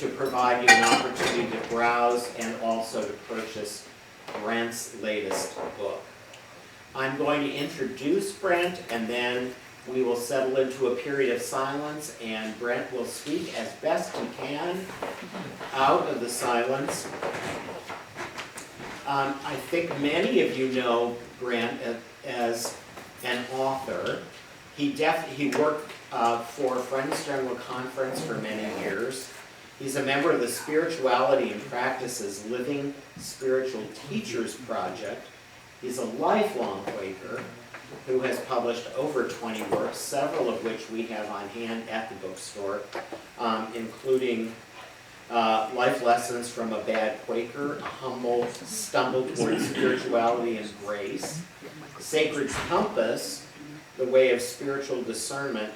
to provide you an opportunity to browse and also to purchase Brent's latest book. I'm going to introduce Brent, and then we will settle into a period of silence, and Brent will speak as best he can out of the silence. I think many of you know Brent as an author. He worked for Friends General Conference for many years. He's a member of the Spirituality and Practices Living Spiritual Teachers Project. He's a lifelong Quaker who has published over 20 works, several of which we have on hand at the bookstore, including Life Lessons from a Bad Quaker, A Humble Stumble Towards Spirituality and Grace, Sacred Compass, The Way of Spiritual Discernment,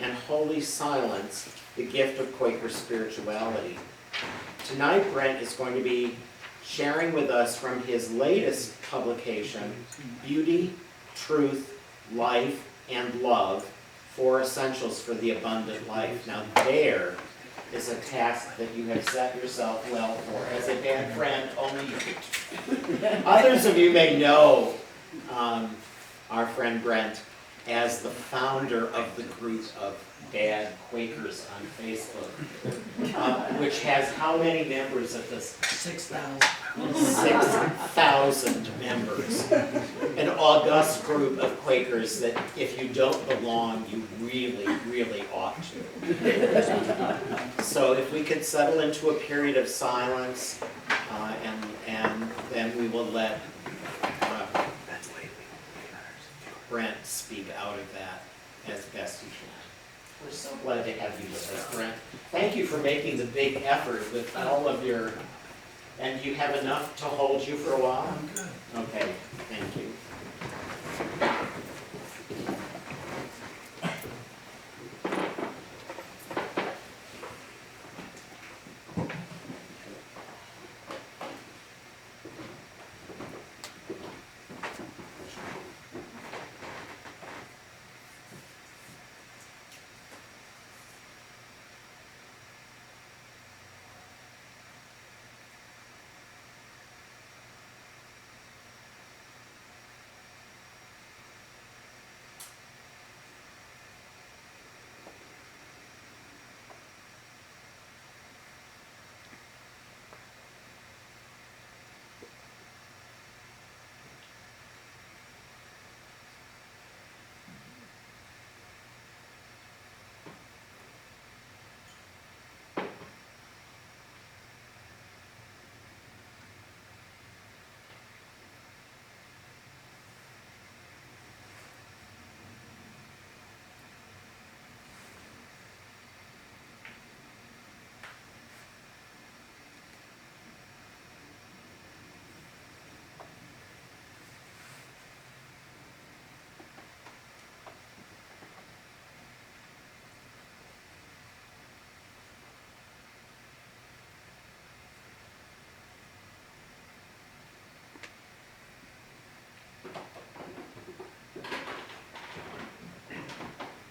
and Holy Silence, The Gift of Quaker Spirituality. Tonight, Brent is going to be sharing with us from his latest publication, Beauty, Truth, Life, and Love, 4 Essentials for the Abundant Life. Now there is a task that you have set yourself well for. As a bad friend, only you. Others of you may know our friend Brent as the founder of the group of Bad Quakers on Facebook, which has how many members at this? 6,000. 6,000 members. An august group of Quakers that if you don't belong, you really, really ought to. So if we could settle into a period of silence, and then we will let Brent speak out of that as best he can. We're so glad to have you with us, Brent. Thank you for making the big effort with all of your, and you have enough to hold you for a while? I'm good. Okay, thank you.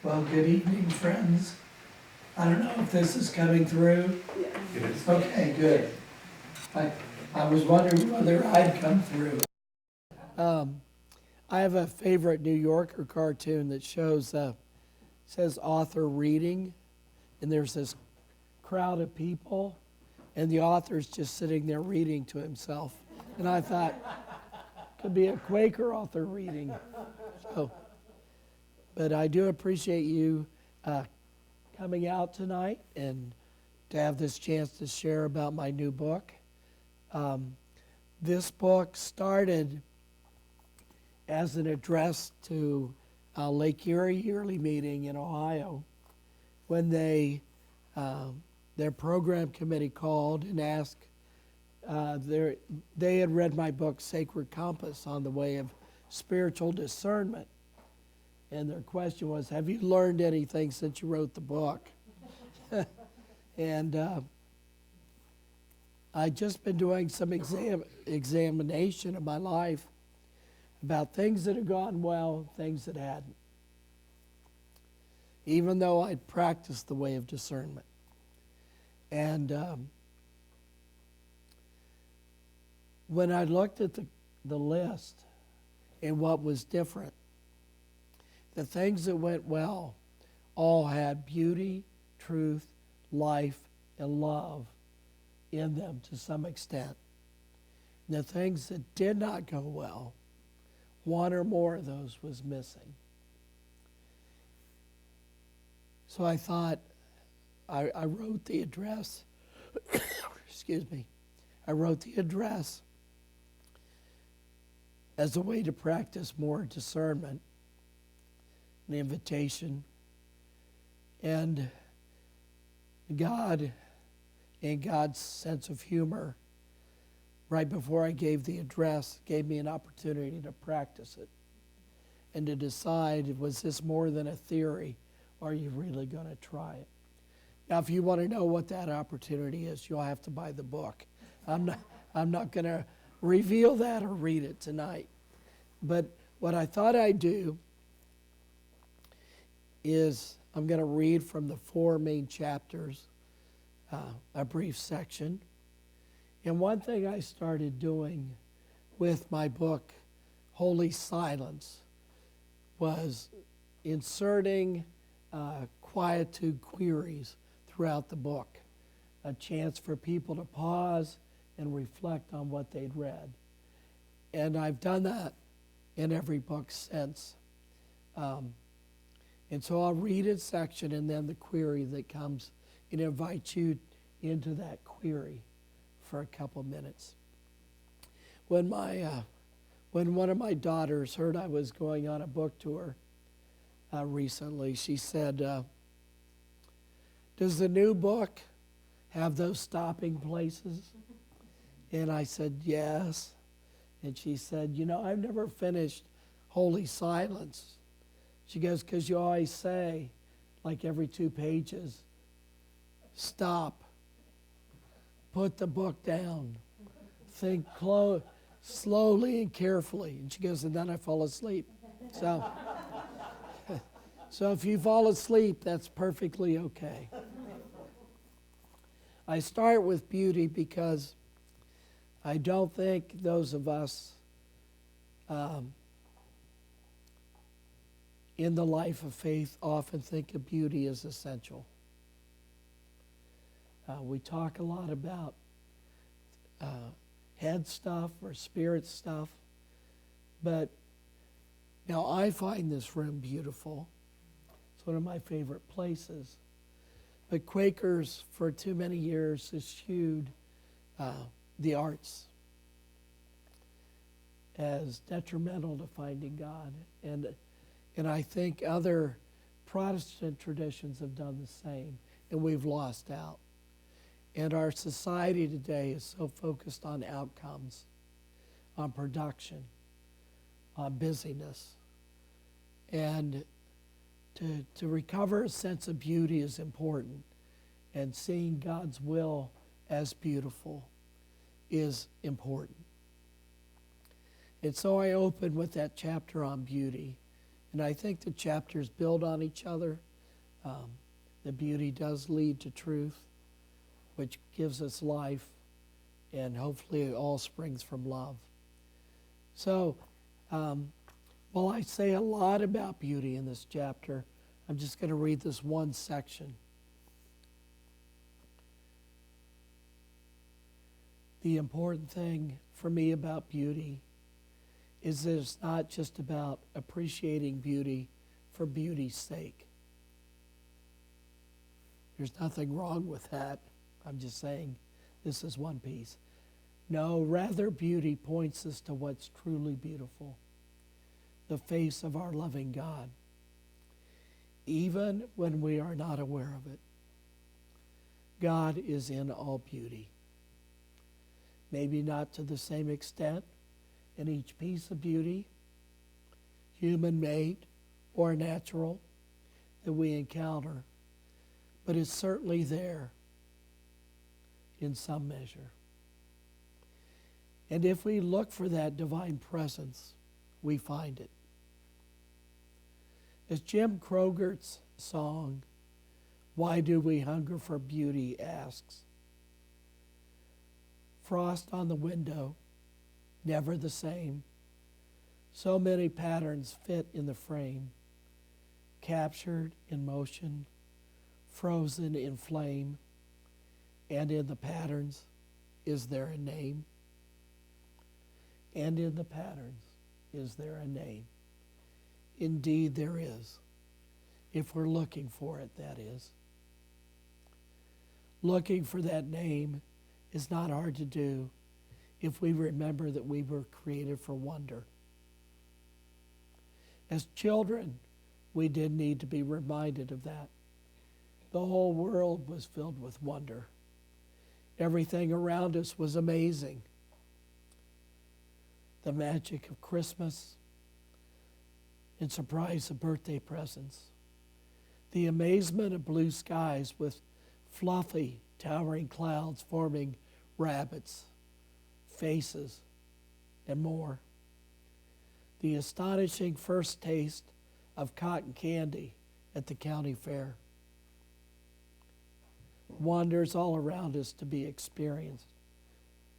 Well, good evening, friends. I don't know if this is coming through. Yes. Okay, good. I was wondering whether I'd come through. I have a favorite New Yorker cartoon that says author reading, and there's this crowd of people, and the author's just sitting there reading to himself. And I thought, could be a Quaker author reading. But I do appreciate you coming out tonight and to have this chance to share about my new book. This book started as an address to Lake Erie yearly meeting in Ohio when their program committee called and asked, they had read my book, Sacred Compass, on the way of spiritual discernment. And their question was, have you learned anything since you wrote the book? And I'd just been doing some examination of my life about things that had gone well, things that hadn't, even though I'd practiced the way of discernment. And when I looked at the list and what was different, the things that went well all had beauty, truth, life, and love in them to some extent. And the things that did not go well, one or more of those was missing. So I thought, I wrote the address, excuse me, I wrote the address as a way to practice more discernment, an invitation, and God and God's sense of humor, right before I gave the address, gave me an opportunity to practice it and to decide, was this more than a theory, or are you really going to try it? Now, if you want to know what that opportunity is, you'll have to buy the book. I'm not going to reveal that or read it tonight. But what I thought I'd do is I'm going to read from the 4 main chapters, a brief section. And one thing I started doing with my book, Holy Silence, was inserting quietude queries throughout the book, a chance for people to pause and reflect on what they'd read. And I've done that in every book since. And so I'll read a section and then the query that comes and invite you into that query for a couple minutes. When one of my daughters heard I was going on a book tour recently, she said, does the new book have those stopping places? And I said, yes. And she said, I've never finished Holy Silence. She goes, because you always say, like every 2 pages, stop, put the book down, think slowly and carefully. And she goes, and then I fall asleep. So if you fall asleep, that's perfectly okay. I start with beauty because I don't think those of us in the life of faith often think of beauty as essential. We talk a lot about head stuff or spirit stuff, but now I find this room beautiful. It's one of my favorite places. But Quakers, for too many years, eschewed the arts as detrimental to finding God. And I think other Protestant traditions have done the same, and we've lost out. And our society today is so focused on outcomes, on production, on busyness. And to recover a sense of beauty is important, and seeing God's will as beautiful is important. And so I open with that chapter on beauty, and I think the chapters build on each other. The beauty does lead to truth, which gives us life, and hopefully it all springs from love. So, while I say a lot about beauty in this chapter, I'm just going to read this one section. The important thing for me about beauty is that it's not just about appreciating beauty for beauty's sake. There's nothing wrong with that. I'm just saying this is one piece. No, rather beauty points us to what's truly beautiful, the face of our loving God, even when we are not aware of it. God is in all beauty. Maybe not to the same extent in each piece of beauty, human-made or natural, that we encounter, but it's certainly there in some measure. And if we look for that divine presence, we find it. As Jim Kroger's song, Why do we hunger for beauty, asks. Frost on the window, never the same. So many patterns fit in the frame, captured in motion, frozen in flame. And in the patterns, is there a name? And in the patterns, is there a name? Indeed there is, if we're looking for it, that is. Looking for that name is not hard to do if we remember that we were created for wonder. As children, we did need to be reminded of that. The whole world was filled with wonder. Everything around us was amazing. The magic of Christmas and surprise of birthday presents. The amazement of blue skies with fluffy, towering clouds forming rabbits, faces, and more. The astonishing first taste of cotton candy at the county fair. Wonders all around us to be experienced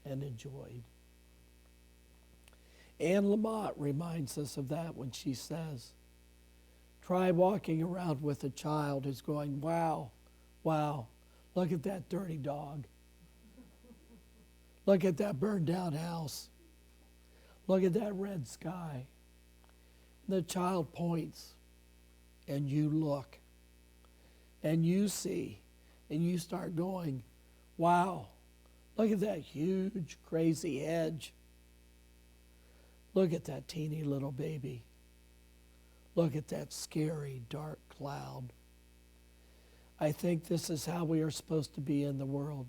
and enjoyed. Anne Lamott reminds us of that when she says, try walking around with a child who's going, wow, wow, look at that dirty dog. Look at that burned down house. Look at that red sky. The child points, and you look, and you see, and you start going, wow, look at that huge, crazy hedge. Look at that teeny little baby. Look at that scary, dark cloud. I think this is how we are supposed to be in the world,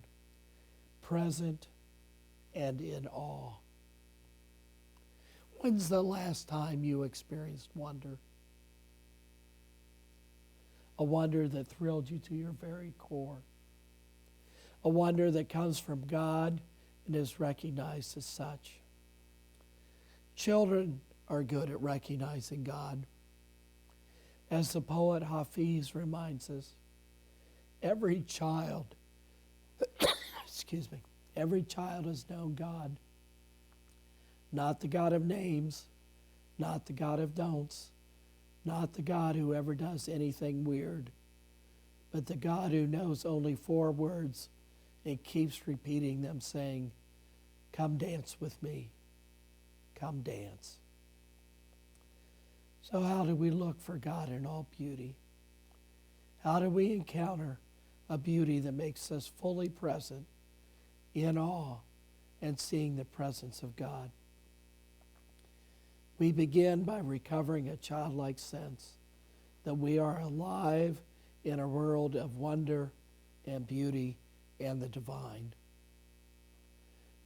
present and in awe. When's the last time you experienced wonder? A wonder that thrilled you to your very core. A wonder that comes from God and is recognized as such. Children are good at recognizing God. As the poet Hafiz reminds us, every child, every child has known God. Not the God of names, not the God of don'ts, not the God who ever does anything weird, but the God who knows only 4 words and keeps repeating them, saying, come dance with me, come dance. So how do we look for God in all beauty? How do we encounter a beauty that makes us fully present, in awe, and seeing the presence of God? We begin by recovering a childlike sense that we are alive in a world of wonder and beauty and the divine.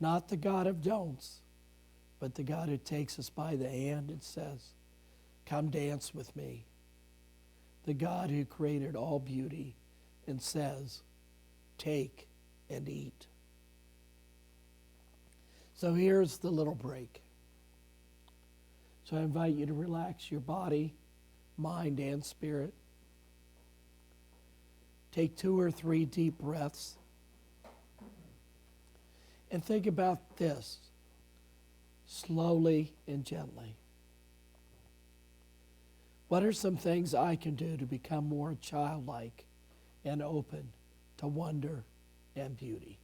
Not the God of don'ts, but the God who takes us by the hand and says, come dance with me. The God who created all beauty and says, take and eat. So here's the little break. So I invite you to relax your body, mind, and spirit. Take 2 or 3 deep breaths. And think about this, slowly and gently. What are some things I can do to become more childlike and open to wonder and beauty?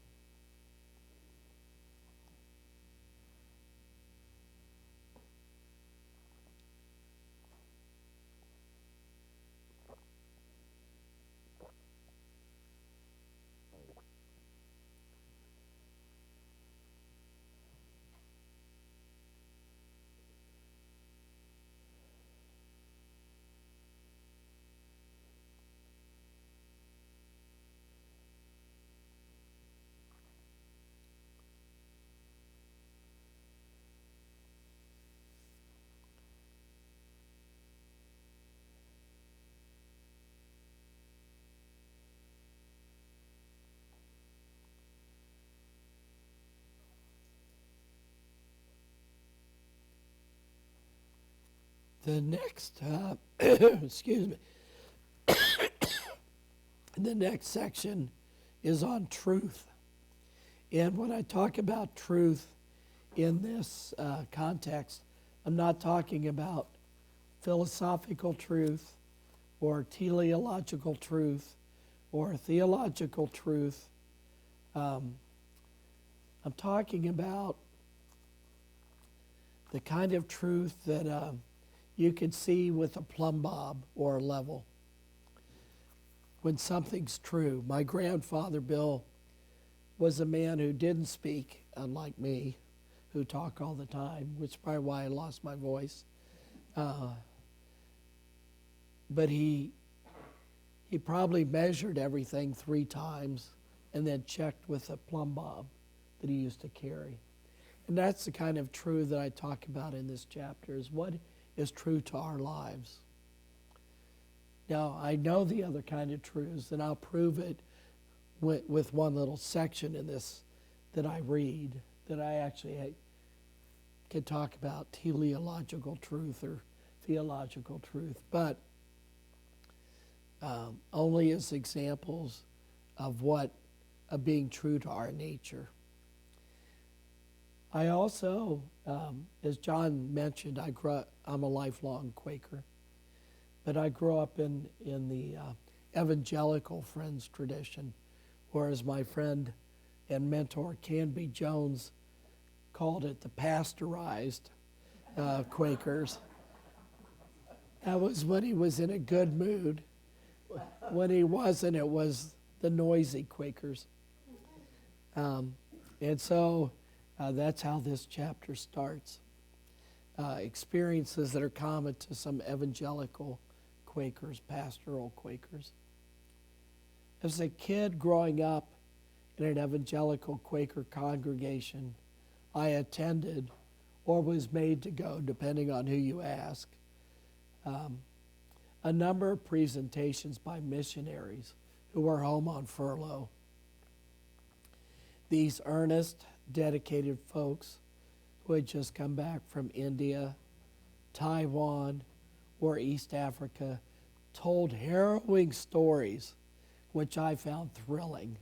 The next, excuse me, And the next section is on truth. And when I talk about truth in this context, I'm not talking about philosophical truth or teleological truth or theological truth. I'm talking about the kind of truth that you can see with a plumb bob or a level. When something's true. My grandfather, Bill, was a man who didn't speak, unlike me, who talk all the time, which is probably why I lost my voice. But he probably measured everything 3 times and then checked with a plumb bob that he used to carry. And that's the kind of truth that I talk about in this chapter, is what is true to our lives. Now, I know the other kind of truths, and I'll prove it with one little section in this that I read, that I actually can talk about teleological truth or theological truth, but only as examples of being true to our nature. I also, as John mentioned, I'm a lifelong Quaker, but I grew up in the evangelical Friends tradition, or as my friend and mentor Canby Jones called it, the pasteurized Quakers. That was when he was in a good mood. When he wasn't, it was the noisy Quakers. And so that's how this chapter starts. Experiences that are common to some evangelical Quakers, pastoral Quakers. As a kid growing up in an evangelical Quaker congregation, I attended or was made to go, depending on who you ask, a number of presentations by missionaries who were home on furlough. These earnest, dedicated folks who had just come back from India, Taiwan, or East Africa told harrowing stories, which I found thrilling.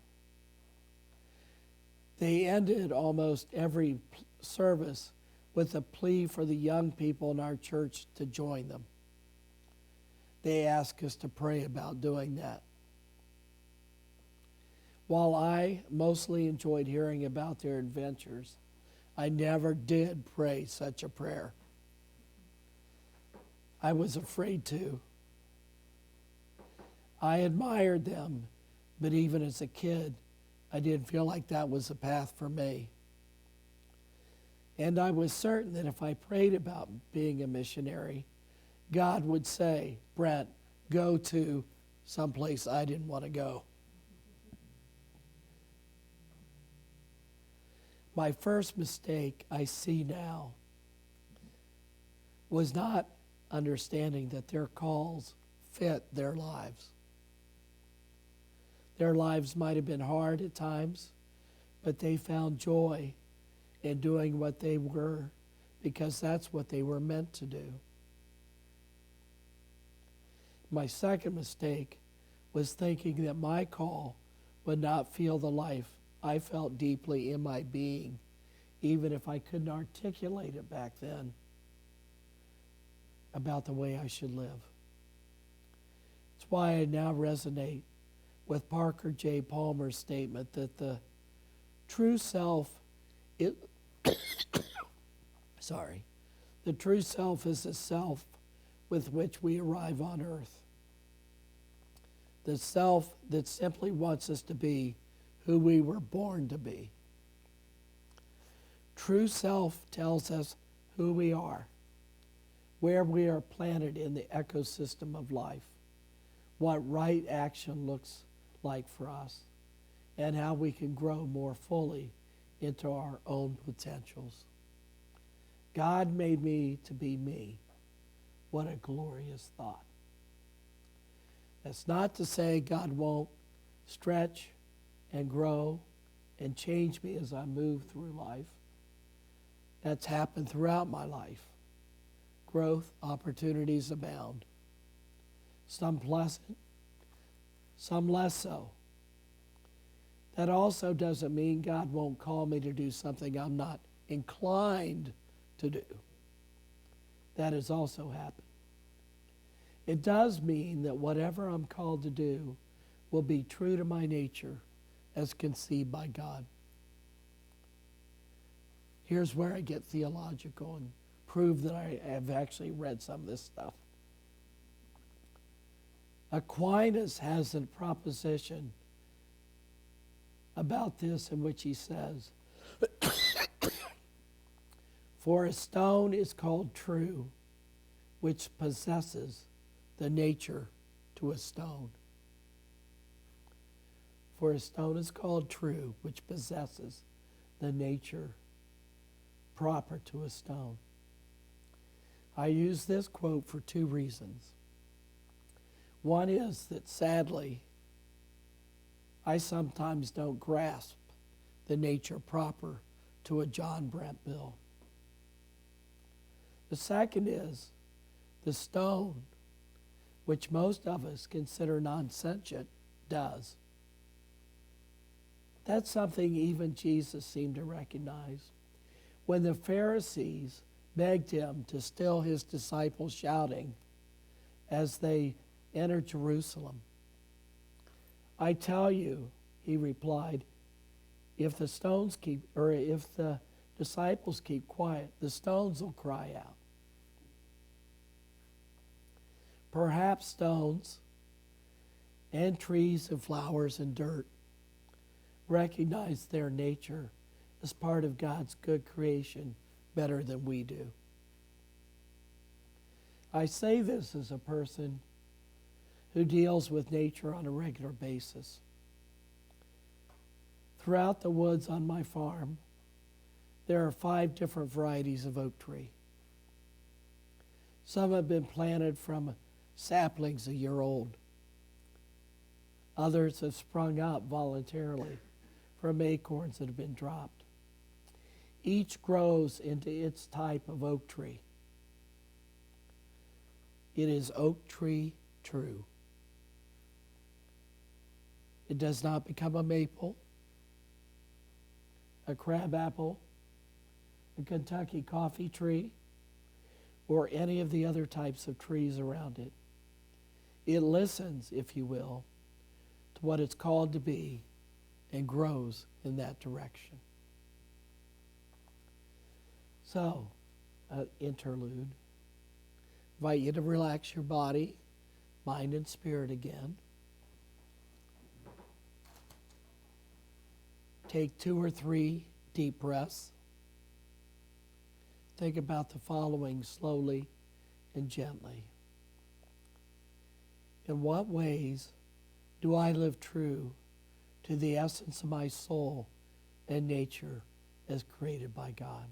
They ended almost every service with a plea for the young people in our church to join them. They asked us to pray about doing that. While I mostly enjoyed hearing about their adventures, I never did pray such a prayer. I was afraid to. I admired them, but even as a kid, I didn't feel like that was the path for me. And I was certain that if I prayed about being a missionary, God would say, Brent, go to someplace I didn't want to go. My first mistake I see now was not understanding that their calls fit their lives. Their lives might have been hard at times, but they found joy in doing what they were because that's what they were meant to do. My second mistake was thinking that my call would not feel the life I felt deeply in my being, even if I couldn't articulate it back then about the way I should live. It's why I now resonate with Parker J. Palmer's statement that the true self is, the true self is the self with which we arrive on earth. The self that simply wants us to be who we were born to be. True self tells us who we are, where we are planted in the ecosystem of life, what right action looks like for us, and how we can grow more fully into our own potentials. God made me to be me. What a glorious thought. That's not to say God won't stretch and grow and change me as I move through life. That's happened throughout my life. Growth opportunities abound. Some pleasant, some less so. That also doesn't mean God won't call me to do something I'm not inclined to do. That has also happened. It does mean that whatever I'm called to do will be true to my nature as conceived by God. Here's where I get theological and prove that I have actually read some of this stuff. Aquinas has a proposition about this in which he says, for a stone is called true, which possesses the nature to a stone. For a stone is called true, which possesses the nature proper to a stone. I use this quote for two reasons. One is that sadly, I sometimes don't grasp the nature proper to a John Brent Bill. The second is the stone, which most of us consider non-sentient, does. That's something even Jesus seemed to recognize. When the Pharisees begged him to still his disciples shouting as they entered Jerusalem, I tell you, he replied, if the disciples keep quiet, the stones will cry out. Perhaps stones and trees and flowers and dirt recognize their nature as part of God's good creation better than we do. I say this as a person who deals with nature on a regular basis. Throughout the woods on my farm, there are 5 different varieties of oak tree. Some have been planted from saplings a year old. Others have sprung up voluntarily from acorns that have been dropped. Each grows into its type of oak tree. It is oak tree true. It does not become a maple, a crabapple, a Kentucky coffee tree, or any of the other types of trees around it. It listens, if you will, to what it's called to be and grows in that direction. So, interlude. Invite you to relax your body, mind, and spirit again. Take 2 or 3 deep breaths. Think about the following slowly and gently. In what ways do I live true to the essence of my soul and nature as created by God?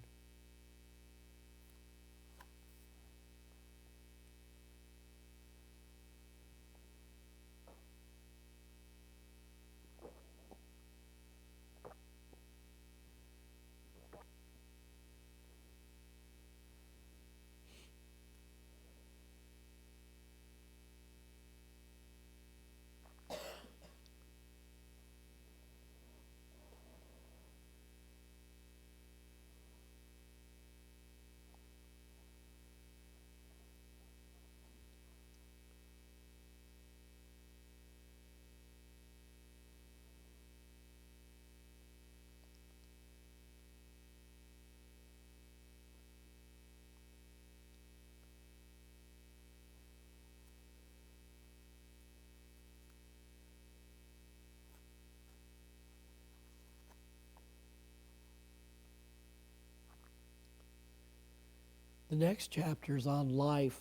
The next chapter is on life.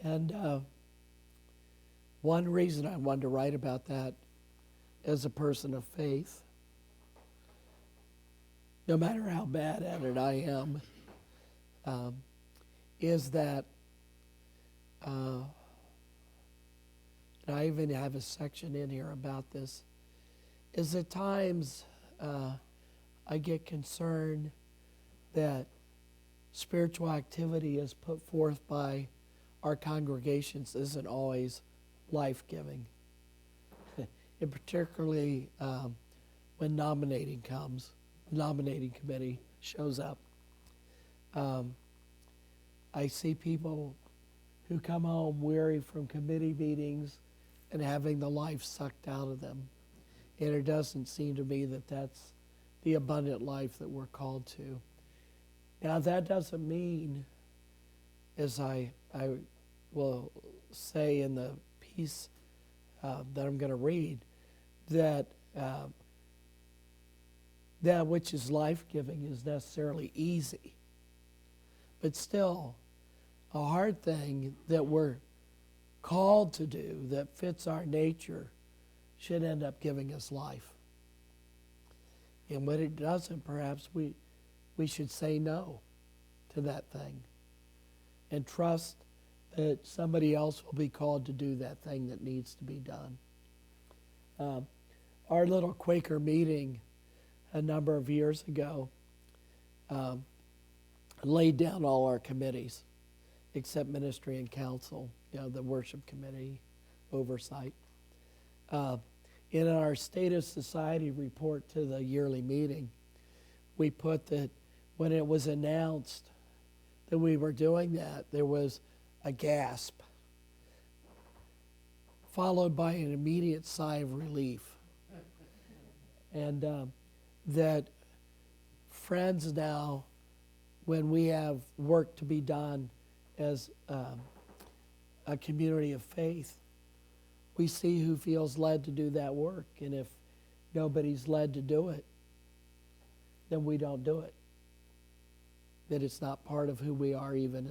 And one reason I wanted to write about that as a person of faith, no matter how bad at it I am, is that, and I even have a section in here about this, is at times I get concerned that spiritual activity as put forth by our congregations isn't always life-giving, and particularly when nominating committee shows up. I see people who come home weary from committee meetings and having the life sucked out of them. And it doesn't seem to me that that's the abundant life that we're called to. Now, that doesn't mean, as I will say in the piece that I'm going to read, that that which is life-giving is necessarily easy. But still, a hard thing that we're called to do that fits our nature should end up giving us life. And when it doesn't, perhaps we should say no to that thing and trust that somebody else will be called to do that thing that needs to be done. Our little Quaker meeting a number of years ago laid down all our committees except ministry and council, the worship committee, oversight. In our State of Society report to the yearly meeting, we put that when it was announced that we were doing that, there was a gasp, followed by an immediate sigh of relief. And that friends now, when we have work to be done as a community of faith, we see who feels led to do that work. And if nobody's led to do it, then we don't do it. That it's not part of who we are even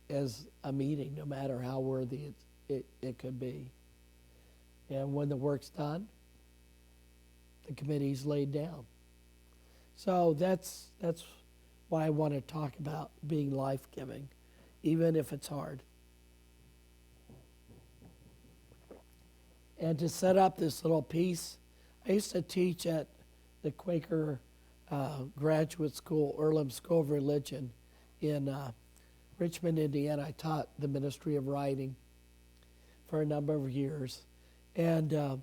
as a meeting, no matter how worthy it could be. And when the work's done, the committee's laid down. So that's why I want to talk about being life-giving, even if it's hard. And to set up this little piece, I used to teach at the Quaker graduate school, Earlham School of Religion in Richmond, Indiana. I taught the ministry of writing for a number of years. And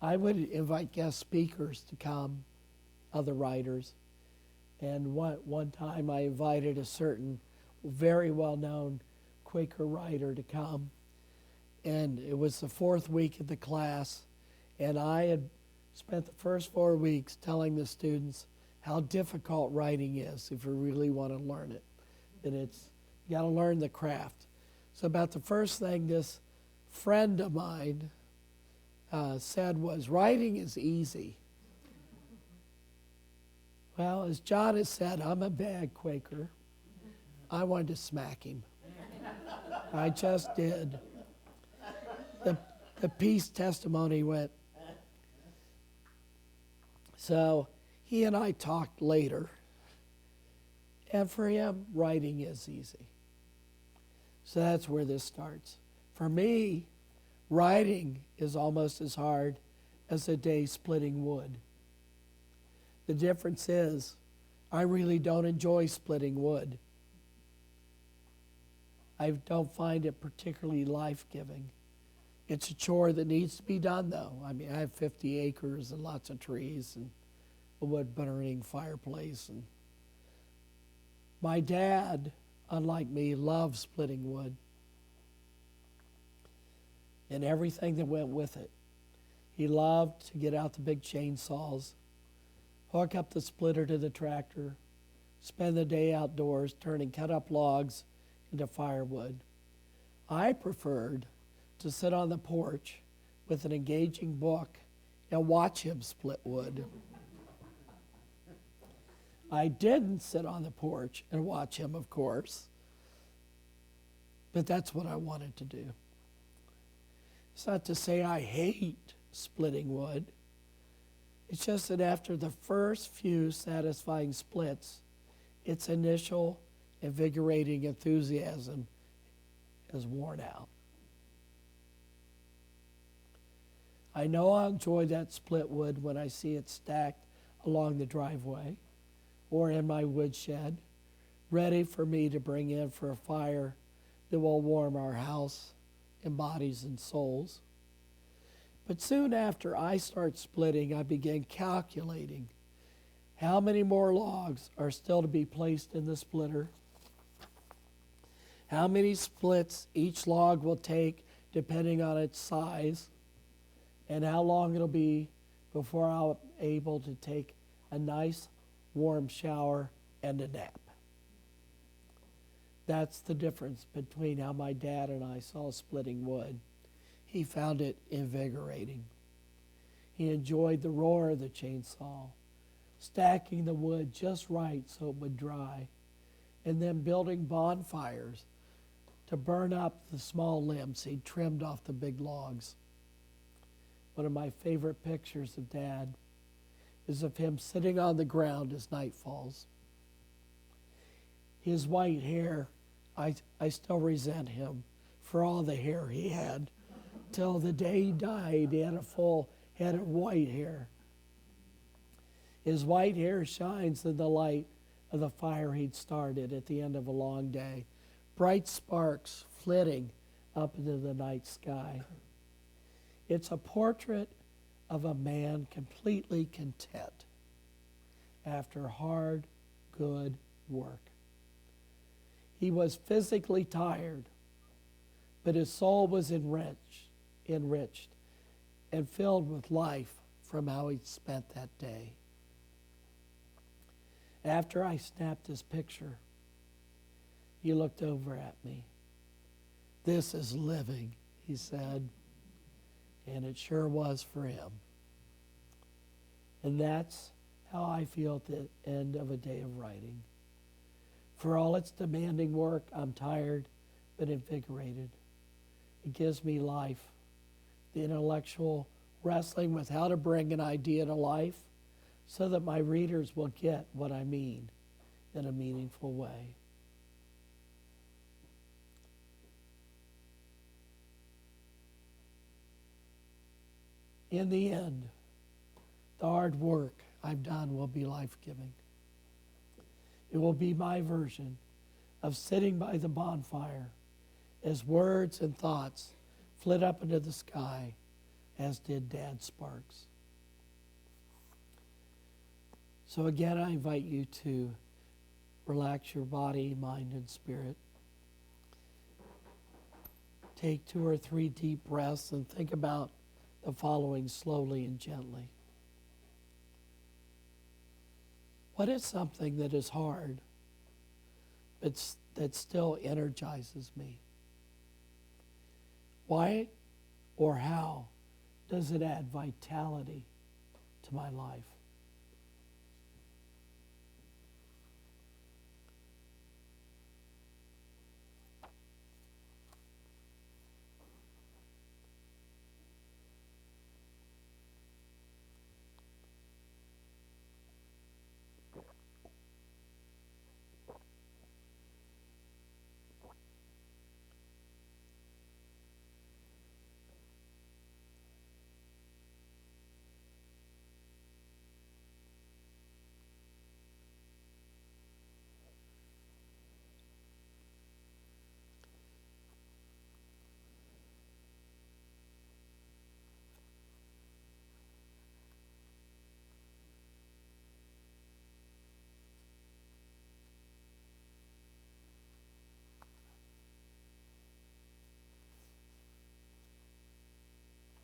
I would invite guest speakers to come, other writers. And one time I invited a certain very well-known Quaker writer to come. And it was the fourth week of the class, and I had spent the first 4 weeks telling the students how difficult writing is if you really want to learn it. That you got to learn the craft. So about the first thing this friend of mine said was, writing is easy. Well, as John has said, I'm a bad Quaker. I wanted to smack him. I just did. The peace testimony went. So he and I talked later. And for him, writing is easy. So that's where this starts. For me, writing is almost as hard as a day splitting wood. The difference is, I really don't enjoy splitting wood. I don't find it particularly life-giving. It's a chore that needs to be done, though. I mean, I have 50 acres and lots of trees and a wood-burning fireplace. And my dad, unlike me, loved splitting wood and everything that went with it. He loved to get out the big chainsaws, hook up the splitter to the tractor, spend the day outdoors turning cut-up logs into firewood. I preferred to sit on the porch with an engaging book and watch him split wood. I didn't sit on the porch and watch him, of course, but that's what I wanted to do. It's not to say I hate splitting wood. It's just that after the first few satisfying splits, its initial invigorating enthusiasm has worn out. I know I'll enjoy that split wood when I see it stacked along the driveway or in my woodshed, ready for me to bring in for a fire that will warm our house and bodies and souls. But soon after I start splitting, I begin calculating how many more logs are still to be placed in the splitter, how many splits each log will take depending on its size, and how long it'll be before I'm able to take a nice warm shower and a nap. That's the difference between how my dad and I saw splitting wood. He found it invigorating. He enjoyed the roar of the chainsaw, stacking the wood just right so it would dry, and then building bonfires to burn up the small limbs he'd trimmed off the big logs. One of my favorite pictures of Dad is of him sitting on the ground as night falls. His white hair, I still resent him for all the hair he had. Till the day he died, he had a full head of white hair. His white hair shines in the light of the fire he'd started at the end of a long day, bright sparks flitting up into the night sky. It's a portrait of a man completely content after hard, good work. He was physically tired, but his soul was enriched and filled with life from how he'd spent that day. After I snapped his picture, he looked over at me. "This is living," he said, and it sure was for him. And that's how I feel at the end of a day of writing. For all its demanding work, I'm tired but invigorated. It gives me life. The intellectual wrestling with how to bring an idea to life so that my readers will get what I mean in a meaningful way. In the end, the hard work I've done will be life-giving. It will be my version of sitting by the bonfire as words and thoughts flit up into the sky, as did Dad's sparks. So again, I invite you to relax your body, mind, and spirit. Take 2 or 3 deep breaths and think about the following slowly and gently. What is something that is hard, but that still energizes me? Why or how does it add vitality to my life?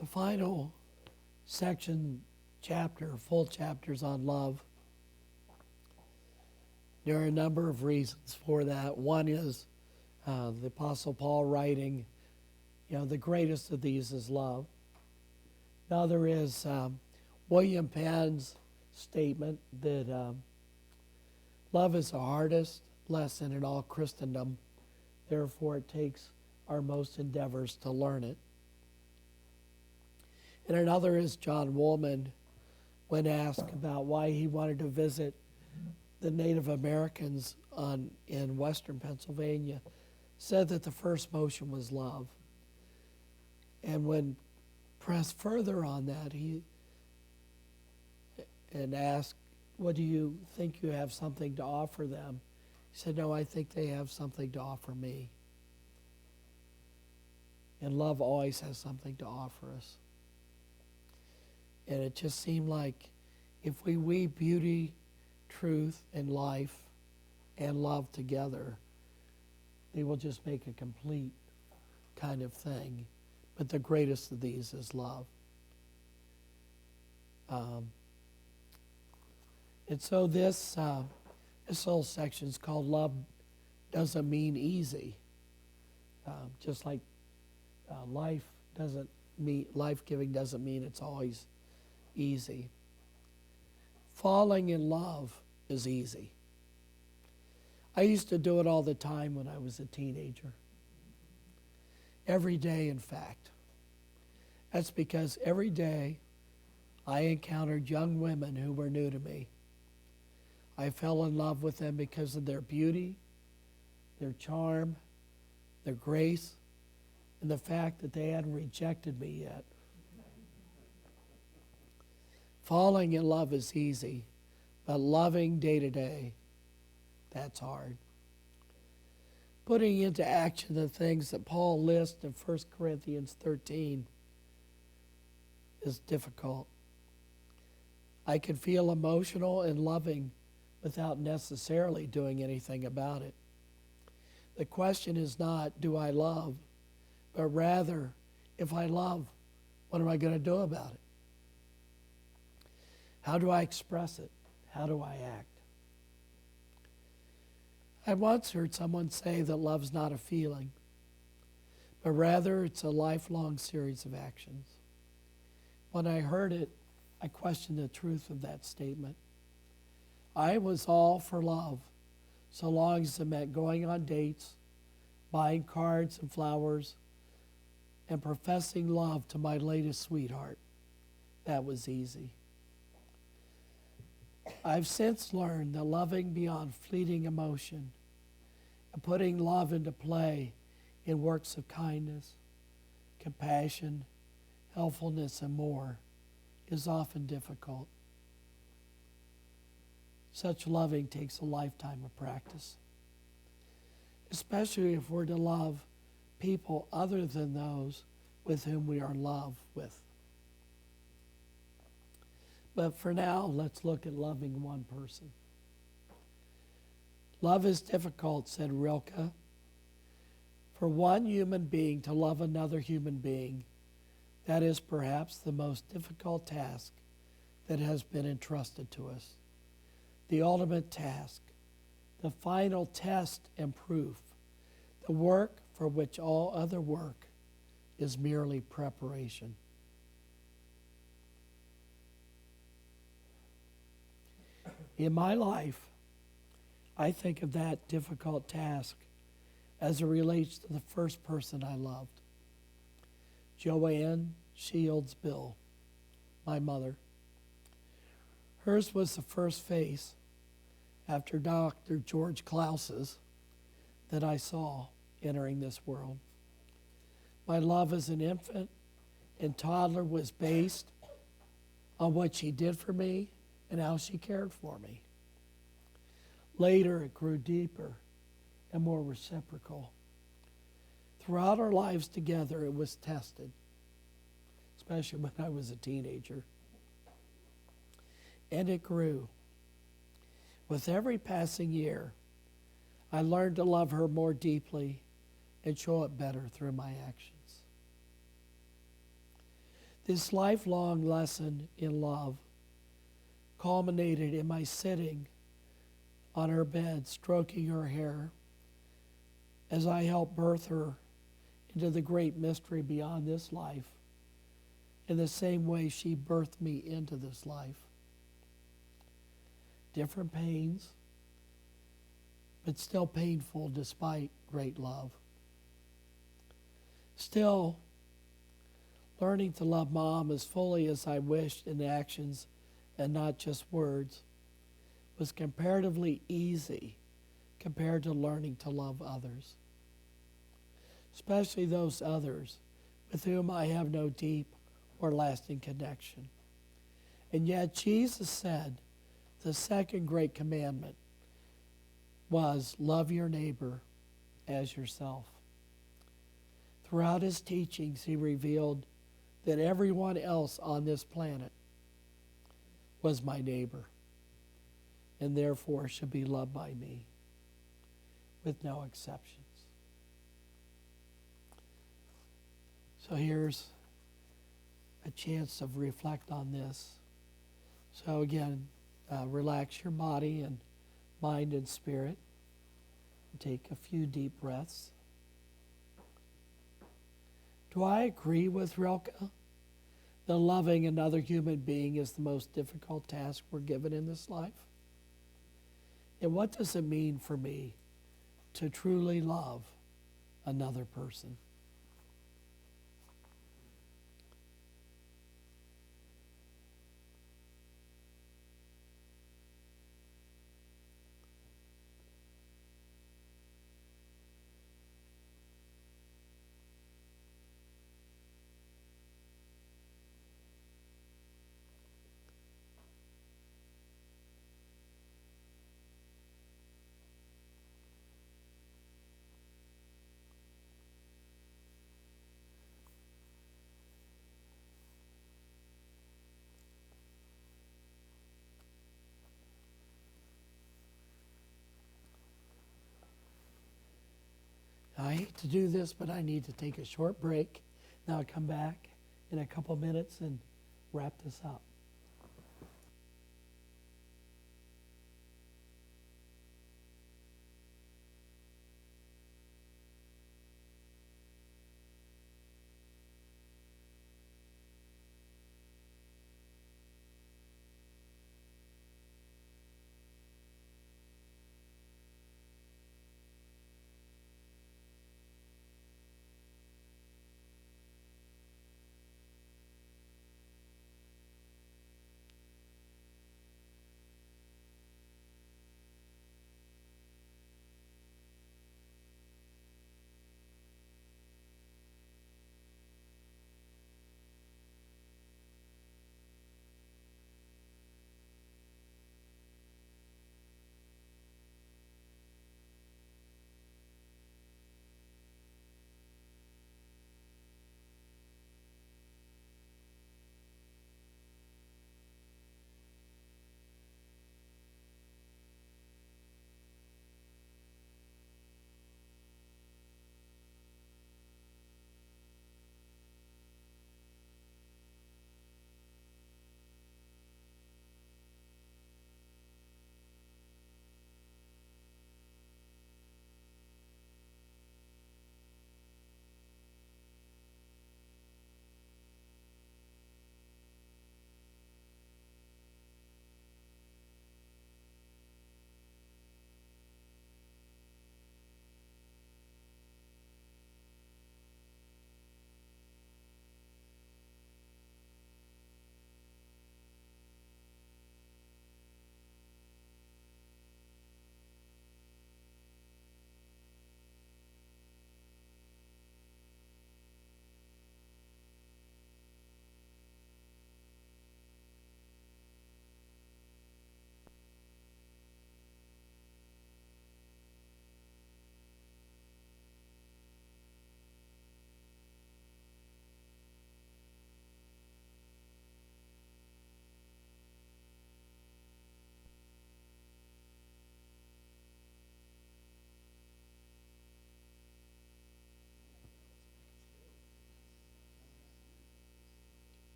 The final section, full chapters on love. There are a number of reasons for that. One is the Apostle Paul writing, the greatest of these is love. Another is William Penn's statement that love is the hardest lesson in all Christendom. Therefore, it takes our most endeavors to learn it. And another is John Woolman, when asked about why he wanted to visit the Native Americans in western Pennsylvania, said that the first motion was love. And when pressed further on that, he asked, "What do you think you have something to offer them?" He said, "No, I think they have something to offer me." And love always has something to offer us. And it just seemed like if we weave beauty, truth, and life and love together, they will just make a complete kind of thing. But the greatest of these is love. And so this whole section is called Love Doesn't Mean Easy. Just like life-giving doesn't mean it's always easy. Falling in love is easy. I used to do it all the time when I was a teenager. Every day, in fact. That's because every day I encountered young women who were new to me. I fell in love with them because of their beauty, their charm, their grace, and the fact that they hadn't rejected me yet. Falling in love is easy, but loving day to day, that's hard. Putting into action the things that Paul lists in 1 Corinthians 13 is difficult. I can feel emotional and loving without necessarily doing anything about it. The question is not, do I love, but rather, if I love, what am I going to do about it? How do I express it? How do I act? I once heard someone say that love's not a feeling, but rather it's a lifelong series of actions. When I heard it, I questioned the truth of that statement. I was all for love, so long as it meant going on dates, buying cards and flowers, and professing love to my latest sweetheart. That was easy. I've since learned that loving beyond fleeting emotion and putting love into play in works of kindness, compassion, helpfulness, and more is often difficult. Such loving takes a lifetime of practice, especially if we're to love people other than those with whom we are in love with. But for now, let's look at loving one person. Love is difficult, said Rilke. For one human being to love another human being, that is perhaps the most difficult task that has been entrusted to us. The ultimate task, the final test and proof, the work for which all other work is merely preparation. In my life, I think of that difficult task as it relates to the first person I loved, Joanne Shields Bill, my mother. Hers was the first face, after Dr. George Klaus's, that I saw entering this world. My love as an infant and toddler was based on what she did for me and how she cared for me. Later, it grew deeper and more reciprocal. Throughout our lives together, it was tested, especially when I was a teenager. And it grew. With every passing year, I learned to love her more deeply and show it better through my actions. This lifelong lesson in love culminated in my sitting on her bed, stroking her hair, as I helped birth her into the great mystery beyond this life, in the same way she birthed me into this life. Different pains, but still painful despite great love. Still, learning to love Mom as fully as I wished in actions and not just words was comparatively easy compared to learning to love others, especially those others with whom I have no deep or lasting connection. And yet Jesus said the second great commandment was love your neighbor as yourself. Throughout his teachings, he revealed that everyone else on this planet was my neighbor and therefore should be loved by me with no exceptions. So here's a chance to reflect on this. So again, relax your body and mind and spirit. Take a few deep breaths. Do I agree with Rilke that loving another human being is the most difficult task we're given in this life? And what does it mean for me to truly love another person? I hate to do this, but I need to take a short break. Now I'll come back in a couple minutes and wrap this up.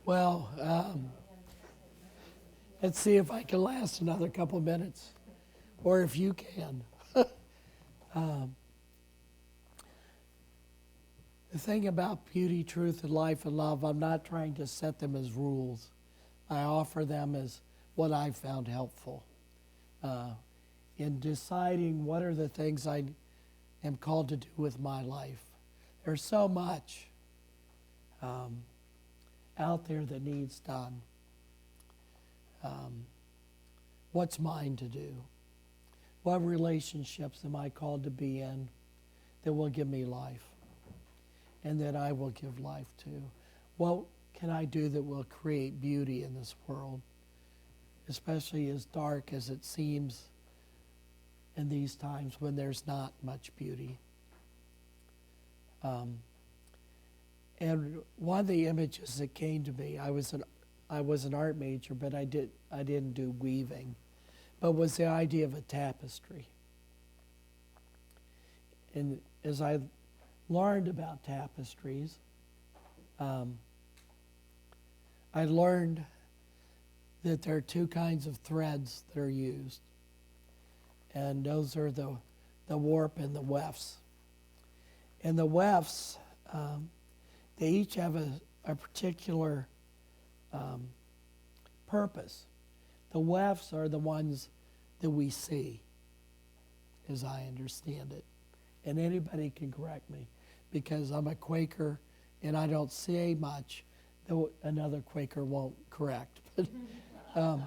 Well, let's see if I can last another couple minutes, or if you can. The thing about beauty, truth, and life and love, I'm not trying to set them as rules. I offer them as what I found helpful in deciding what are the things I am called to do with my life. There's so much out there that needs done. What's mine to do? What relationships am I called to be in that will give me life? and that I will give life to. What can I do that will create beauty in this world, especially as dark as it seems in these times when there's not much beauty? And one of the images that came to me, I was an art major, but I didn't do weaving, but was the idea of a tapestry. And as I learned about tapestries, I learned that there are two kinds of threads that are used, and those are the warp and the wefts. And the wefts, they each have a particular purpose. The wefts are the ones that we see, as I understand it. And anybody can correct me, because I'm a Quaker and I don't say much that another Quaker won't correct. But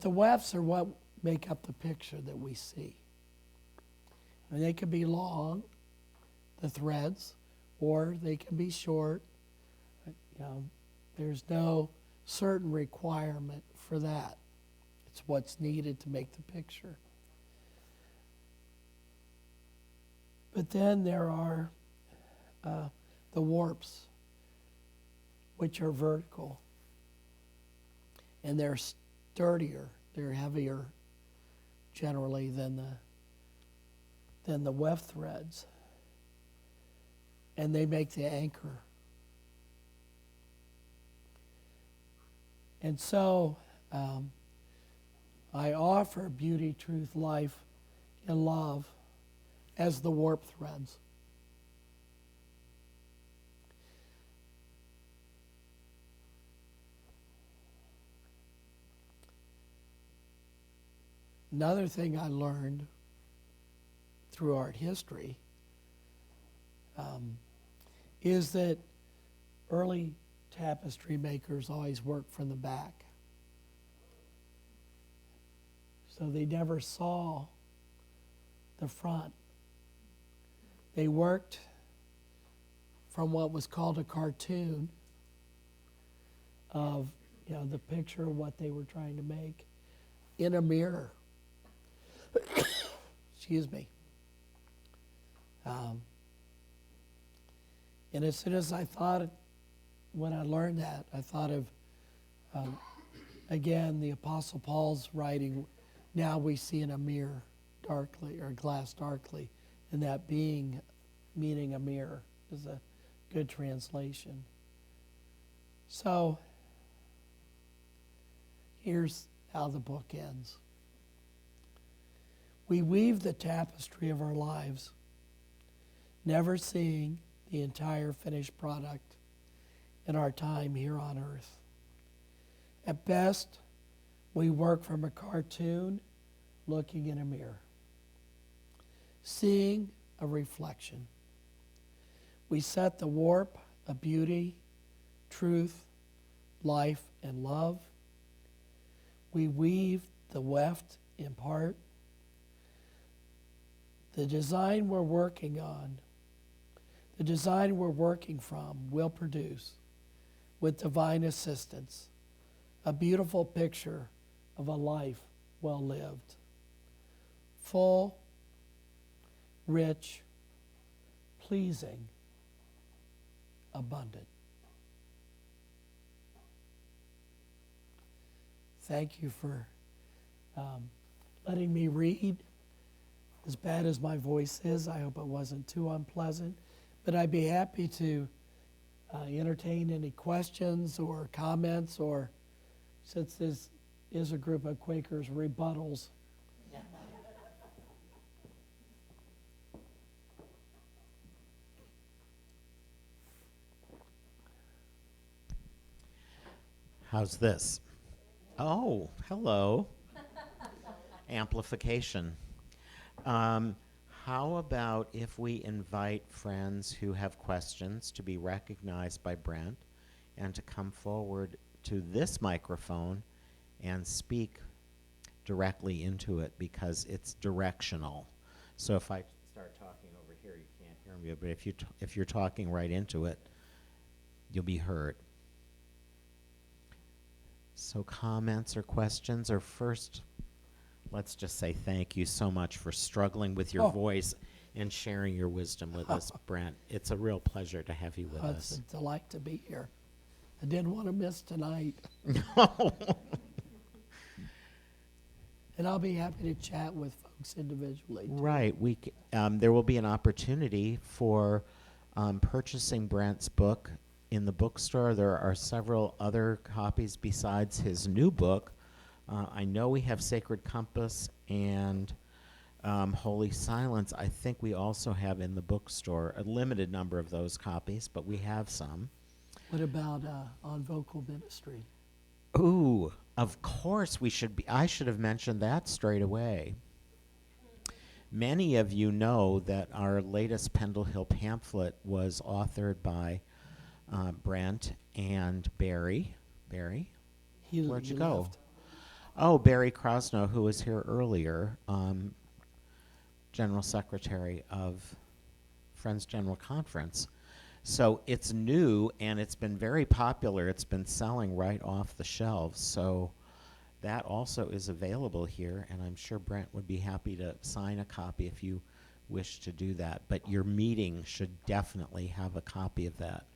the wefts are what make up the picture that we see. And they can be long, the threads, or they can be short. There's no certain requirement for that. It's what's needed to make the picture. But then there are the warps, which are vertical. And they're sturdier, they're heavier generally than the weft threads. And they make the anchor. And so I offer beauty, truth, life, and love as the warp threads. Another thing I learned through art history is that early tapestry makers always worked from the back. So they never saw the front. They worked from what was called a cartoon of the picture of what they were trying to make in a mirror. Excuse me. And as soon as when I learned that, I thought of, again, the Apostle Paul's writing, now we see in a mirror darkly, or glass darkly, and that meaning a mirror is a good translation. So, here's how the book ends. We weave the tapestry of our lives, never seeing the entire finished product in our time here on earth. At best, we work from a cartoon looking in a mirror, seeing a reflection. We set the warp of beauty, truth, life, and love. We weave the weft in part. The design we're working on, the design we're working from will produce, with divine assistance, a beautiful picture of a life well lived. Full, rich, pleasing, abundant. Thank you for letting me read. As bad as my voice is, I hope it wasn't too unpleasant. But I'd be happy to entertain any questions or comments, or since this is a group of Quakers, rebuttals. How's this? Oh, hello. Amplification. How about if we invite friends who have questions to be recognized by Brent and to come forward to this microphone and speak directly into it, because it's directional. So if I start talking over here, you can't hear of you, but if you're talking right into it, you'll be heard. So comments or questions, or first, let's just say thank you so much for struggling with your voice and sharing your wisdom with us, Brent. It's a real pleasure to have you with It's us. a delight to be here. I didn't want to miss tonight. And I'll be happy to chat with folks individually, too. Right. There will be an opportunity for purchasing Brent's book in the bookstore. There are several other copies besides his new book. I know we have Sacred Compass and Holy Silence. I think we also have in the bookstore a limited number of those copies, but we have some. What about on vocal ministry? Ooh, of course I should have mentioned that straight away. Many of you know that our latest Pendle Hill pamphlet was authored by Brent and Barry. Barry? Where'd you go? Left. Oh, Barry Krosno, who was here earlier, General Secretary of Friends General Conference. So it's new, and it's been very popular. It's been selling right off the shelves. So that also is available here, and I'm sure Brent would be happy to sign a copy if you wish to do that. But your meeting should definitely have a copy of that.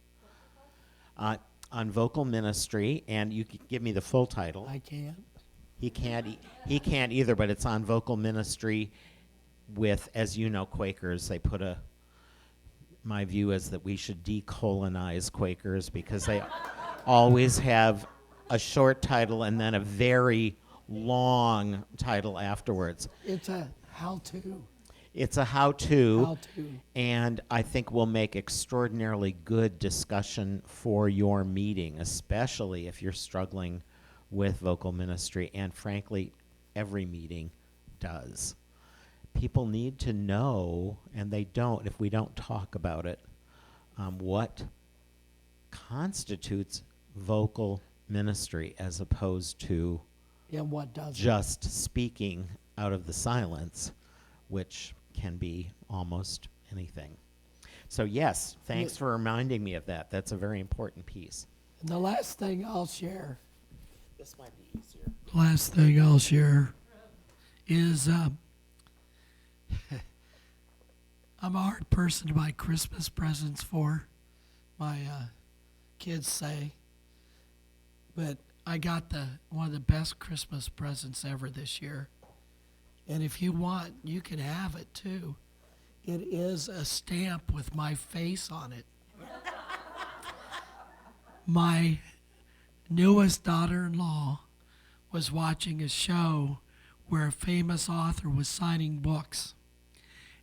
On vocal ministry, and you can give me the full title. I can't. He can't either, but it's on vocal ministry with, as you know, Quakers. They put my view is that we should decolonize Quakers because they always have a short title and then a very long title afterwards. It's a how-to. It's a how-to. How-to. And I think will make extraordinarily good discussion for your meeting, especially if you're struggling with vocal ministry. And frankly, every meeting does. People need to know, and they don't if we don't talk about it, what constitutes vocal ministry as opposed to What doesn't? just speaking out of the silence, which can be almost anything. So yes, thanks for reminding me of that. That's a very important piece. And the last thing I'll share. This might be easier. Last thing I'll share is I'm a hard person to buy Christmas presents for. My kids say, but I got one of the best Christmas presents ever this year. And if you want, you can have it too. It is a stamp with my face on it. My newest daughter-in-law was watching a show where a famous author was signing books.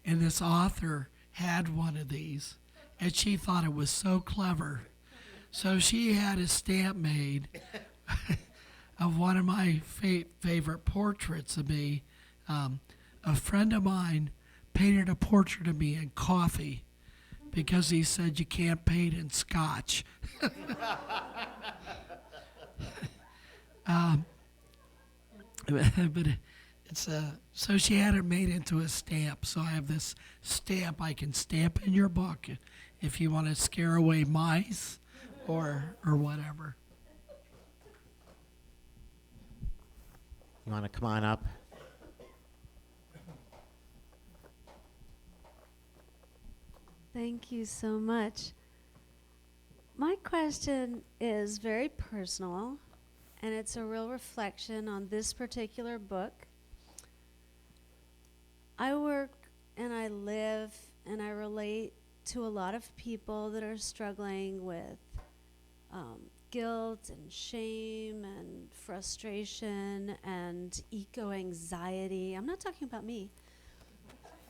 And this author had one of these, and she thought it was so clever. So she had a stamp made of one of my favorite portraits of me. A friend of mine painted a portrait of me in coffee because he said you can't paint in scotch. But it's so she had it made into a stamp. So I have this stamp I can stamp in your book if you want to scare away mice or whatever. You want to come on up? Thank you so much. My question is very personal, and it's a real reflection on this particular book. I work and I live and I relate to a lot of people that are struggling with guilt and shame and frustration and eco-anxiety. I'm not talking about me.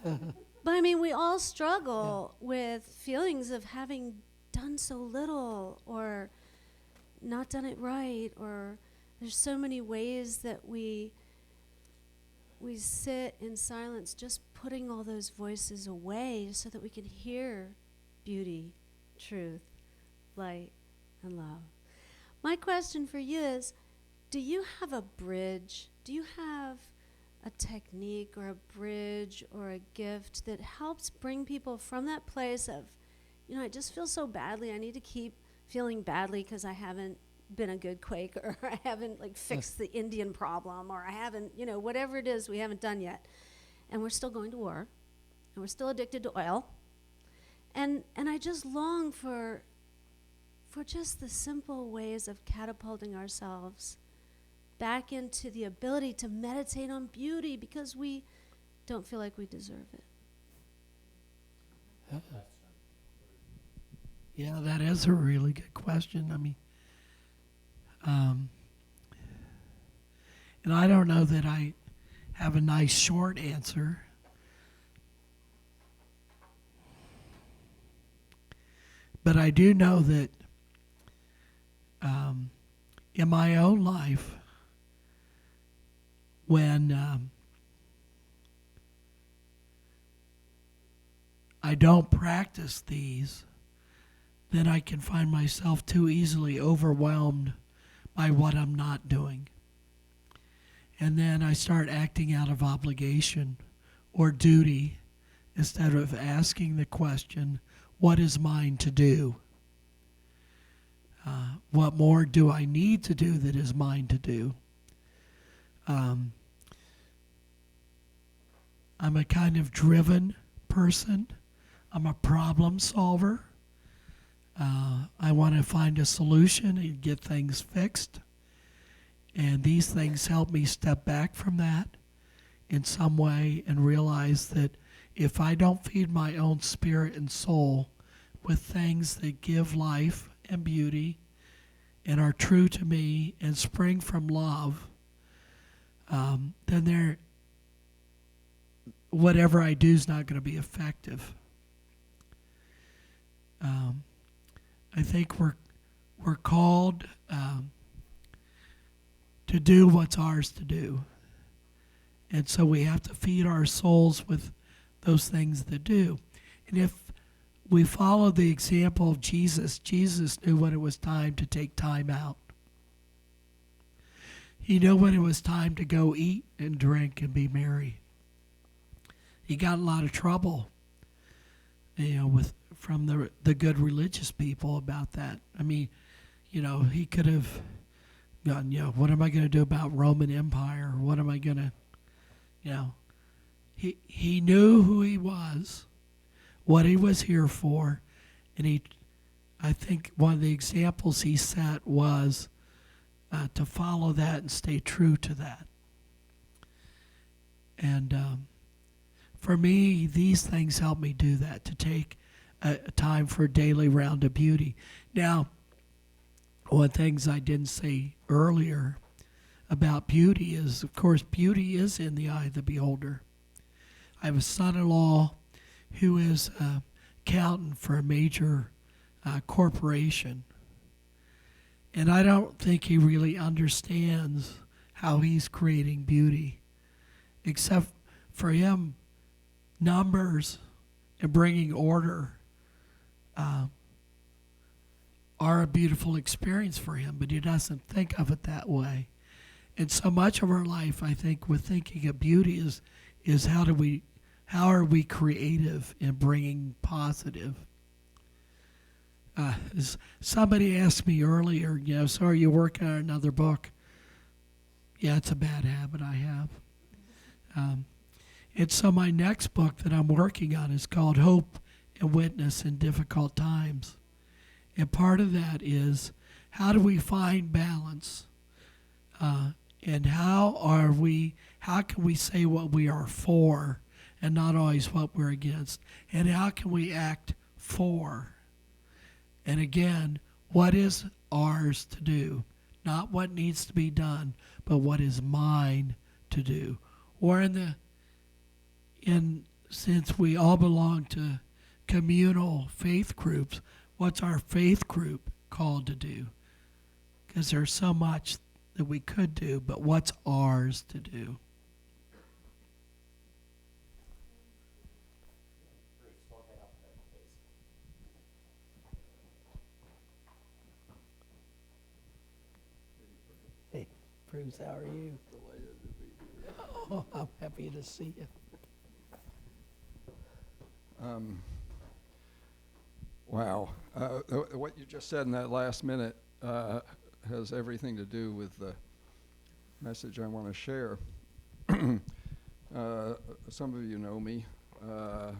But I mean, we all struggle with feelings of having done so little or not done it right, or there's so many ways that we sit in silence, just putting all those voices away so that we can hear beauty, truth, light, and love. My question for you is, do you have a bridge? Do you have a technique or a bridge or a gift that helps bring people from that place of, I just feel so badly. I need to keep feeling badly because I haven't been a good Quaker, or I haven't fixed the Indian problem, or I haven't, whatever it is we haven't done yet. And we're still going to war, and we're still addicted to oil. And I just long for just the simple ways of catapulting ourselves back into the ability to meditate on beauty because we don't feel like we deserve it. Yeah, that is a really good question. I mean, and I don't know that I have a nice short answer. But I do know that in my own life, when I don't practice these, then I can find myself too easily overwhelmed by what I'm not doing. And then I start acting out of obligation or duty instead of asking the question, what is mine to do? What more do I need to do that is mine to do? I'm a kind of driven person. I'm a problem solver. I want to find a solution and get things fixed. And these things help me step back from that in some way and realize that if I don't feed my own spirit and soul with things that give life and beauty and are true to me and spring from love, then whatever I do is not going to be effective. I think we're called to do what's ours to do. And so we have to feed our souls with those things that do. And if we follow the example of Jesus, Jesus knew when it was time to take time out. He knew when it was time to go eat and drink and be merry. He got in a lot of trouble, from the good religious people about that. I mean, he could have gone, what am I going to do about Roman Empire? What am I going to, He knew who he was, what he was here for, and I think one of the examples he set was to follow that and stay true to that. And for me, these things help me do that, to take a time for a daily round of beauty. Now, one of the things I didn't say earlier about beauty is, of course, beauty is in the eye of the beholder. I have a son-in-law who is an accountant for a major corporation. And I don't think he really understands how he's creating beauty. Except for him, numbers and bringing order are a beautiful experience for him, but he doesn't think of it that way. And so much of our life, I think, with thinking of beauty is how are we creative in bringing positive? Somebody asked me earlier, so are you working on another book? Yeah, it's a bad habit I have. And so my next book that I'm working on is called Hope and Witness in Difficult Times. And part of that is, how do we find balance? And how can we say what we are for and not always what we're against? And how can we act for? And again, what is ours to do? Not what needs to be done, but what is mine to do. Or since we all belong to communal faith groups, what's our faith group called to do? Because there's so much that we could do, but what's ours to do? Hey, Bruce, how are you? Oh, I'm happy to see you. Wow. What you just said in that last minute has everything to do with the message I want to share. Some of you know me. I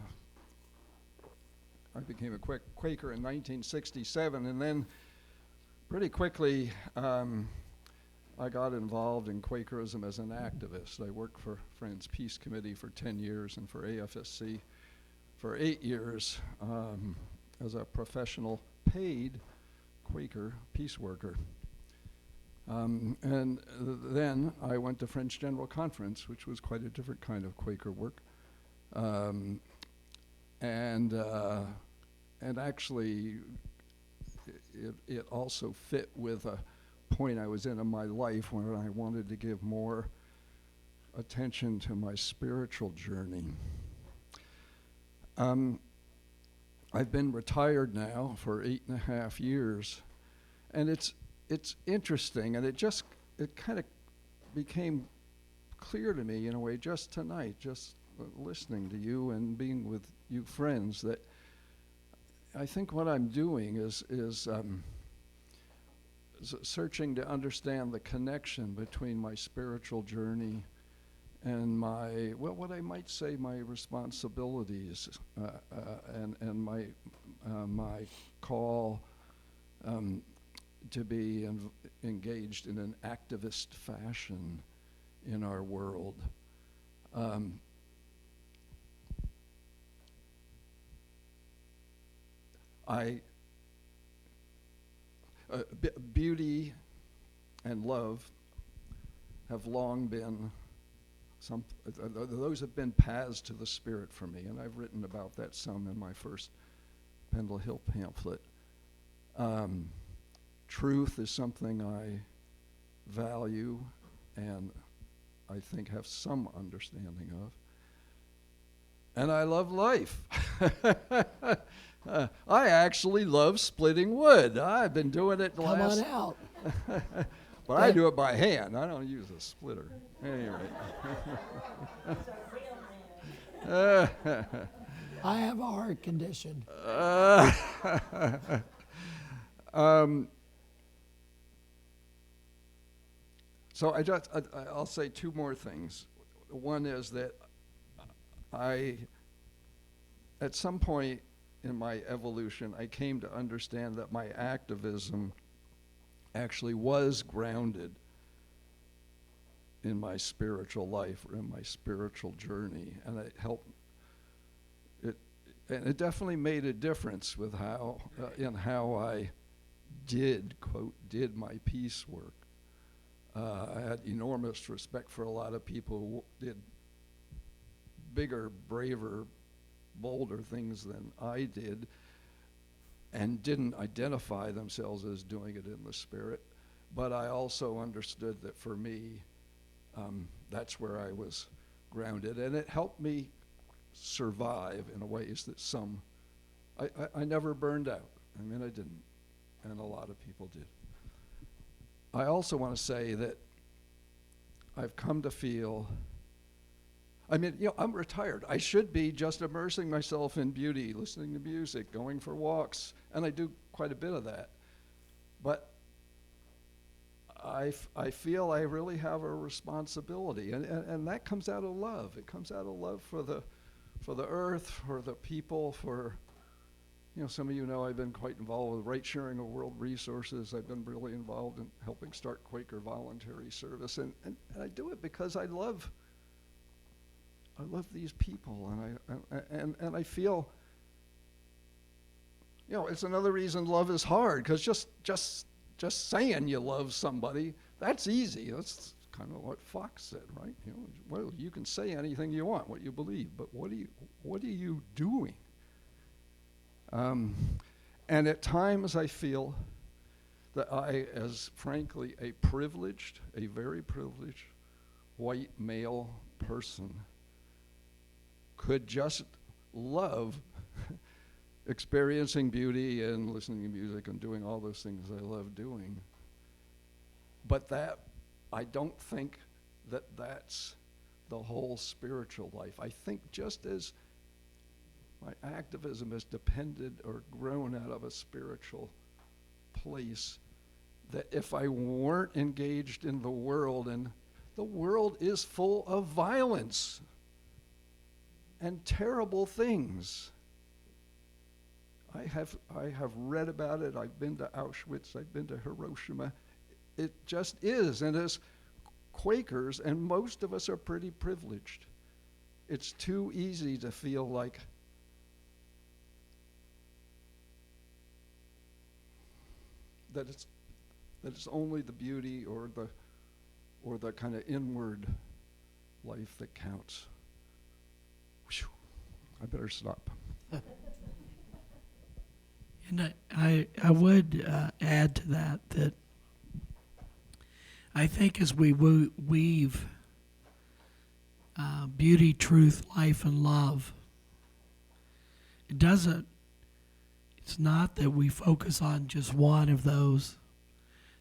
became a Quaker in 1967, and then pretty quickly I got involved in Quakerism as an activist. I worked for Friends Peace Committee for 10 years and for AFSC for 8 years as a professional paid Quaker peace worker. And then I went to French General Conference, which was quite a different kind of Quaker work. And actually, it also fit with a point I was in my life when I wanted to give more attention to my spiritual journey. I've been retired now for 8.5 years, and it's interesting, and it kind of became clear to me in a way just tonight, just listening to you and being with you friends, that I think what I'm doing is searching to understand the connection between my spiritual journey and my, well, what I might say my responsibilities and my call to be engaged in an activist fashion in our world. Beauty and love have long been those have been paths to the spirit for me, and I've written about that some in my first Pendle Hill pamphlet. Truth is something I value and I think have some understanding of. And I love life. I actually love splitting wood. I've been doing it Come on out. But I do it by hand. I don't use a splitter. Anyway. I have a heart condition. So I'll say two more things. One is that at some point in my evolution, I came to understand that my activism actually was grounded in my spiritual life or in my spiritual journey, and it helped. It definitely made a difference with how I did my peace work. I had enormous respect for a lot of people who did bigger, braver, bolder things than I did, and didn't identify themselves as doing it in the spirit. But I also understood that for me, that's where I was grounded, and it helped me survive in ways that I never burned out. I mean, I didn't, and a lot of people did. I also want to say that I've come to feel, I mean, I'm retired. I should be just immersing myself in beauty, listening to music, going for walks, and I do quite a bit of that. But I feel I really have a responsibility, and that comes out of love. It comes out of love for the earth, for the people, for, some of you know I've been quite involved with right sharing of world resources. I've been really involved in helping start Quaker voluntary service, and I do it because I love these people, and I feel, it's another reason love is hard, because just saying you love somebody, that's easy. That's kind of what Fox said, right? Well, you can say anything you want, what you believe, but what are you doing? And at times I feel that I, as frankly a very privileged white male person, could just love experiencing beauty and listening to music and doing all those things I love doing. But I don't think that's the whole spiritual life. I think just as my activism has depended or grown out of a spiritual place, that if I weren't engaged in the world, and the world is full of violence and terrible things. I have read about it. I've been to Auschwitz. I've been to Hiroshima. It just is. And as Quakers, and most of us are pretty privileged, it's too easy to feel like that it's only the beauty or the kind of inward life that counts. Whew. I better stop. And I would add to that I think as we weave beauty, truth, life, and love, it's not that we focus on just one of those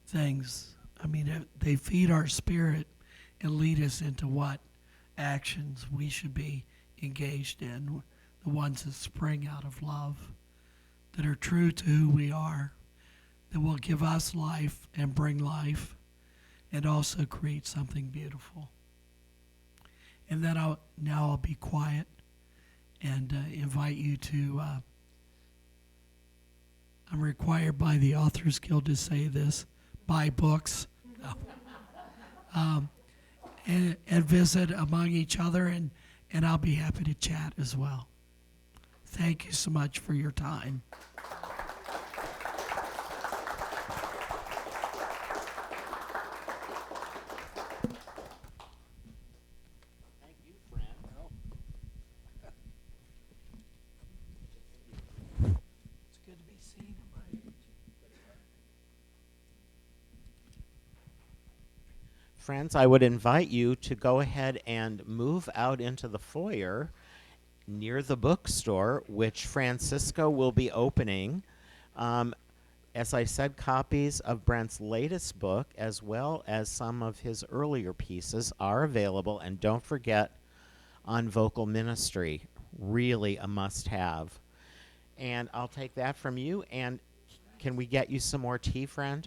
things. I mean, they feed our spirit and lead us into what actions we should be engaged in, the ones that spring out of love, that are true to who we are, that will give us life and bring life, and also create something beautiful. And then I'll be quiet and invite you to, I'm required by the Authors Guild to say this, buy books, and visit among each other, and I'll be happy to chat as well. Thank you so much for your time. Thank you, Fran. It's good to be seen at my age. Friends, I would invite you to go ahead and move out into the foyer near the bookstore, which Francisco will be opening. As I said, copies of Brent's latest book, as well as some of his earlier pieces, are available. And don't forget, On Vocal Ministry, really a must-have. And I'll take that from you. And can we get you some more tea, friend?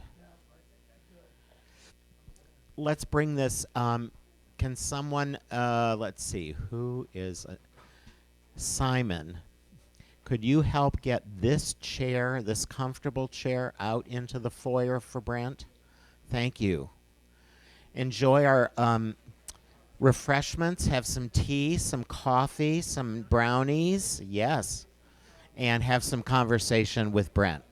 Let's bring this. Can someone, let's see, who is Simon? Could you help get this chair, this comfortable chair, out into the foyer for Brent? Thank you. Enjoy our refreshments. Have some tea, some coffee, some brownies. Yes. And have some conversation with Brent.